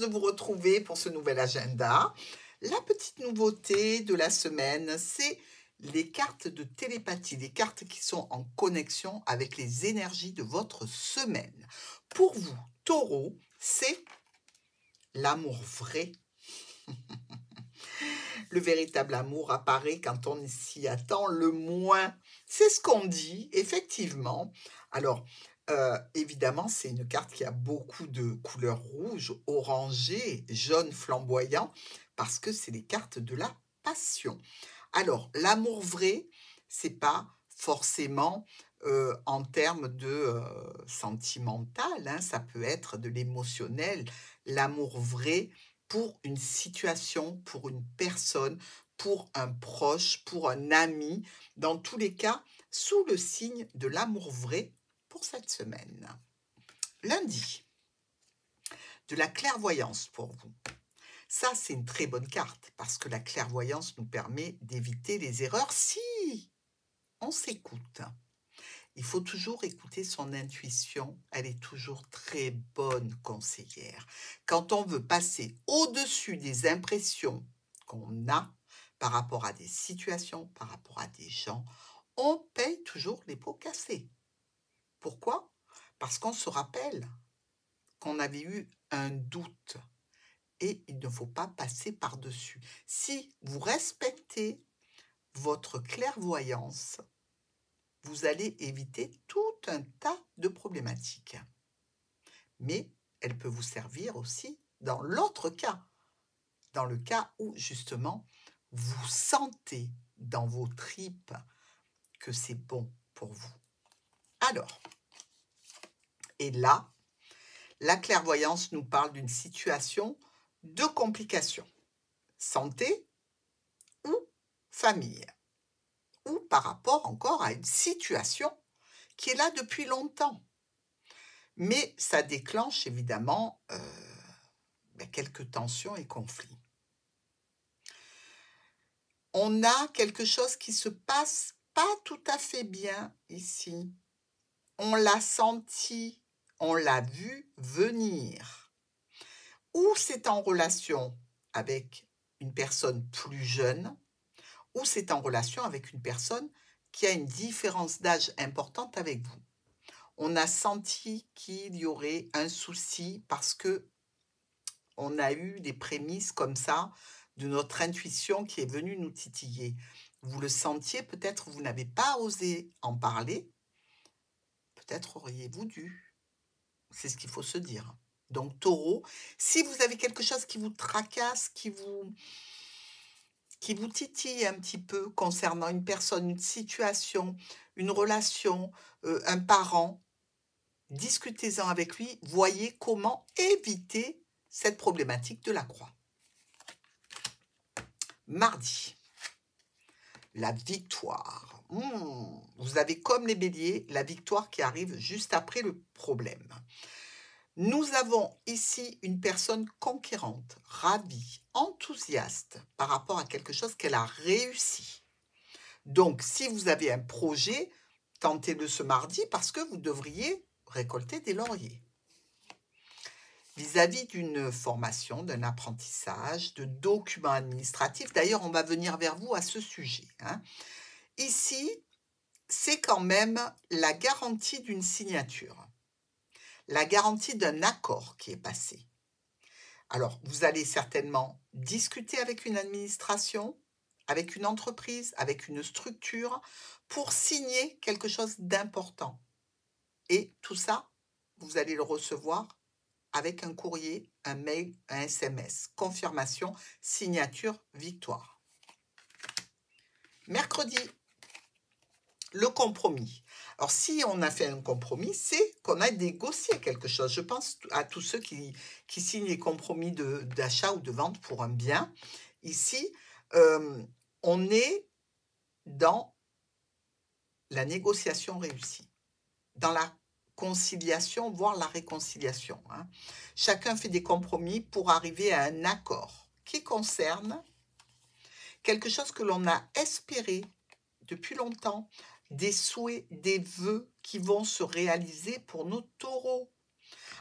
de vous retrouver pour ce nouvel agenda. La petite nouveauté de la semaine, c'est les cartes de télépathie, les cartes qui sont en connexion avec les énergies de votre semaine. Pour vous, Taureau, c'est l'amour vrai. Le véritable amour apparaît quand on s'y attend le moins. C'est ce qu'on dit, effectivement. Alors, évidemment, c'est une carte qui a beaucoup de couleurs rouge, orangé, jaune flamboyant, parce que c'est les cartes de la passion. Alors, l'amour vrai, c'est pas forcément en termes de sentimental, hein, ça peut être de l'émotionnel. L'amour vrai pour une situation, pour une personne, pour un proche, pour un ami, dans tous les cas, sous le signe de l'amour vrai pour cette semaine. Lundi, de la clairvoyance pour vous. Ça, c'est une très bonne carte parce que la clairvoyance nous permet d'éviter les erreurs si on s'écoute. Il faut toujours écouter son intuition, elle est toujours très bonne conseillère. Quand on veut passer au-dessus des impressions qu'on a par rapport à des situations, par rapport à des gens, on paye toujours les pots cassés. Pourquoi? Parce qu'on se rappelle qu'on avait eu un doute et il ne faut pas passer par-dessus. Si vous respectez votre clairvoyance, vous allez éviter tout un tas de problématiques. Mais elle peut vous servir aussi dans l'autre cas, dans le cas où justement vous sentez dans vos tripes que c'est bon pour vous. Alors, et là, la clairvoyance nous parle d'une situation de complication, santé ou famille, ou par rapport encore à une situation qui est là depuis longtemps. Mais ça déclenche évidemment quelques tensions et conflits. On a quelque chose qui se passe pas tout à fait bien ici. On l'a senti, on l'a vu venir. Ou c'est en relation avec une personne plus jeune, ou c'est en relation avec une personne qui a une différence d'âge importante avec vous. On a senti qu'il y aurait un souci parce que on a eu des prémices comme ça de notre intuition qui est venue nous titiller. Vous le sentiez, peut-être vous n'avez pas osé en parler, peut-être auriez-vous dû. C'est ce qu'il faut se dire. Donc Taureau, si vous avez quelque chose qui vous tracasse, qui vous titille un petit peu concernant une personne, une situation, une relation, un parent, discutez-en avec lui, voyez comment éviter cette problématique de la croix. Mardi, la victoire. Vous avez comme les béliers, la victoire qui arrive juste après le problème. Nous avons ici une personne conquérante, ravie, enthousiaste par rapport à quelque chose qu'elle a réussi. Donc, si vous avez un projet, tentez-le ce mardi parce que vous devriez récolter des lauriers. Vis-à-vis d'une formation, d'un apprentissage, de documents administratifs, d'ailleurs, on va venir vers vous à ce sujet. Ici, c'est quand même la garantie d'une signature, la garantie d'un accord qui est passé. Alors, vous allez certainement discuter avec une administration, avec une entreprise, avec une structure, pour signer quelque chose d'important. Et tout ça, vous allez le recevoir avec un courrier, un mail, un SMS. Confirmation, signature, victoire. Mercredi, le compromis. Alors, si on a fait un compromis, c'est qu'on a négocié quelque chose. Je pense à tous ceux qui signent les compromis d'achat ou de vente pour un bien. Ici, on est dans la négociation réussie, dans la conciliation, voire la réconciliation. Chacun fait des compromis pour arriver à un accord qui concerne quelque chose que l'on a espéré depuis longtemps, des souhaits, des vœux qui vont se réaliser pour nos taureaux.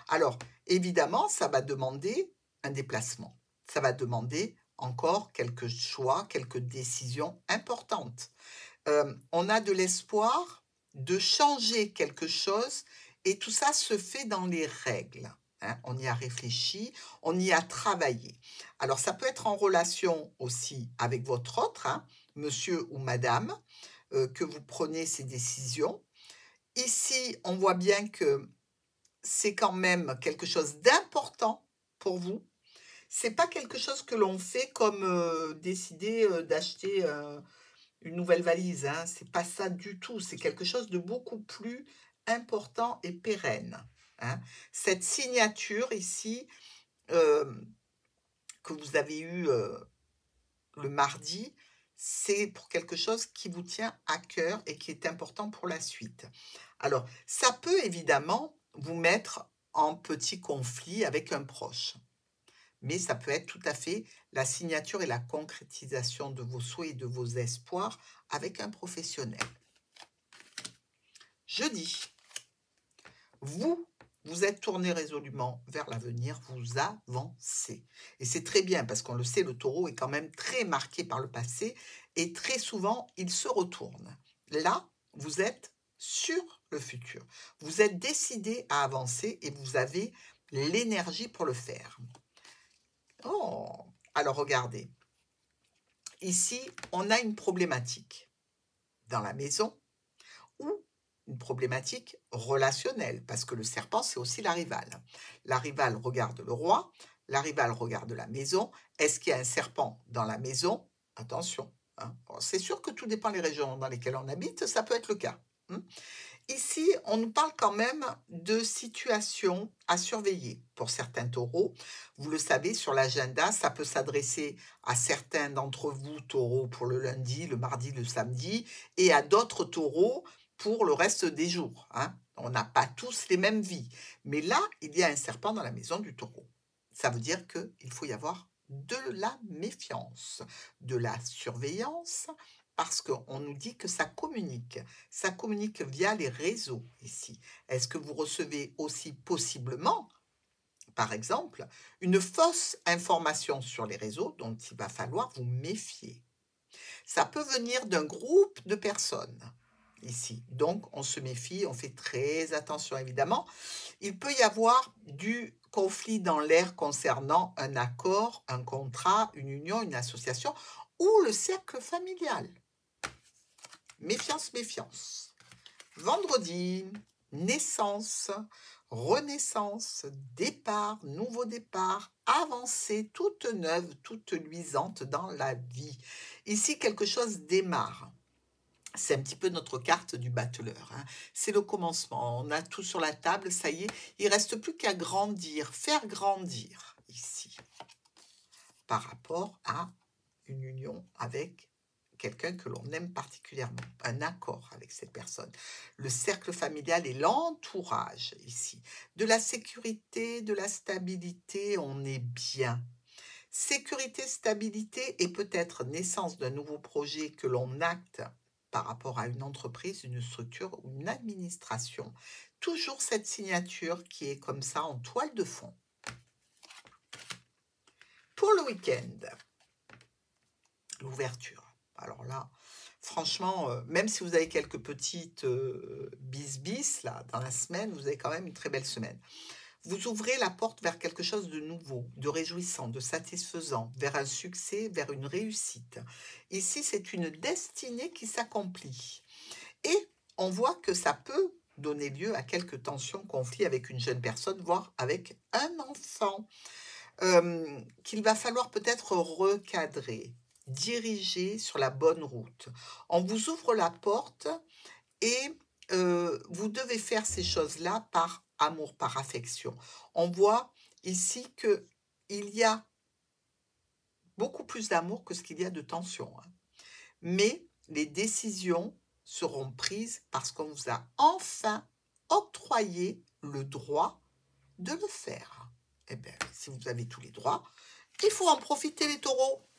Alors, évidemment, ça va demander un déplacement. Ça va demander encore quelques choix, quelques décisions importantes. On a de l'espoir de changer quelque chose et tout ça se fait dans les règles, hein. On y a réfléchi, on y a travaillé. Alors ça peut être en relation aussi avec votre autre, hein, monsieur ou madame, que vous prenez ces décisions. Ici, on voit bien que c'est quand même quelque chose d'important pour vous. C'est pas quelque chose que l'on fait comme, décider, d'acheter, une nouvelle valise, hein. C'est pas ça du tout, c'est quelque chose de beaucoup plus important et pérenne, hein. Cette signature ici, hem, que vous avez eue, le mardi, c'est pour quelque chose qui vous tient à cœur et qui est important pour la suite. Alors, ça peut évidemment vous mettre en petit conflit avec un proche, mais ça peut être tout à fait la signature et la concrétisation de vos souhaits et de vos espoirs avec un professionnel. Jeudi, vous, vous êtes tourné résolument vers l'avenir, vous avancez. Et c'est très bien parce qu'on le sait, le taureau est quand même très marqué par le passé et très souvent, il se retourne. Là, vous êtes sur le futur. Vous êtes décidé à avancer et vous avez l'énergie pour le faire. Oh, alors regardez, ici, on a une problématique dans la maison ou une problématique relationnelle, parce que le serpent, c'est aussi la rivale. La rivale regarde le roi, la rivale regarde la maison. Est-ce qu'il y a un serpent dans la maison? Attention, hein. Bon, c'est sûr que tout dépend des régions dans lesquelles on habite, ça peut être le cas. Ici, on nous parle quand même de situations à surveiller pour certains taureaux. Vous le savez, sur l'agenda, ça peut s'adresser à certains d'entre vous, taureaux, pour le lundi, le mardi, le samedi, et à d'autres taureaux pour le reste des jours, hein. On n'a pas tous les mêmes vies. Mais là, il y a un serpent dans la maison du taureau. Ça veut dire qu'il faut y avoir de la méfiance, de la surveillance, parce qu'on nous dit que ça communique. Ça communique via les réseaux ici. Est-ce que vous recevez aussi possiblement, par exemple, une fausse information sur les réseaux dont il va falloir vous méfier? Ça peut venir d'un groupe de personnes ici. Donc, on se méfie, on fait très attention évidemment. Il peut y avoir du conflit dans l'air concernant un accord, un contrat, une union, une association ou le cercle familial. Méfiance, méfiance. Vendredi, naissance, renaissance, départ, nouveau départ, avancée, toute neuve, toute luisante dans la vie. Ici, quelque chose démarre. C'est un petit peu notre carte du battleur, hein. C'est le commencement. On a tout sur la table, ça y est. Il ne reste plus qu'à grandir, faire grandir ici, par rapport à une union avec quelqu'un que l'on aime particulièrement, un accord avec cette personne. Le cercle familial et l'entourage ici. De la sécurité, de la stabilité, on est bien. Sécurité, stabilité et peut-être naissance d'un nouveau projet que l'on acte par rapport à une entreprise, une structure ou une administration. Toujours cette signature qui est comme ça en toile de fond. Pour le week-end, l'ouverture. Alors là, franchement, même si vous avez quelques petites bis là dans la semaine, vous avez quand même une très belle semaine. Vous ouvrez la porte vers quelque chose de nouveau, de réjouissant, de satisfaisant, vers un succès, vers une réussite. Ici, c'est une destinée qui s'accomplit. Et on voit que ça peut donner lieu à quelques tensions, conflits avec une jeune personne, voire avec un enfant, qu'il va falloir peut-être recadrer, diriger sur la bonne route. On vous ouvre la porte et vous devez faire ces choses-là par amour, par affection. On voit ici qu'il y a beaucoup plus d'amour que ce qu'il y a de tension, hein. Mais les décisions seront prises parce qu'on vous a enfin octroyé le droit de le faire. Eh bien, si vous avez tous les droits, il faut en profiter les taureaux.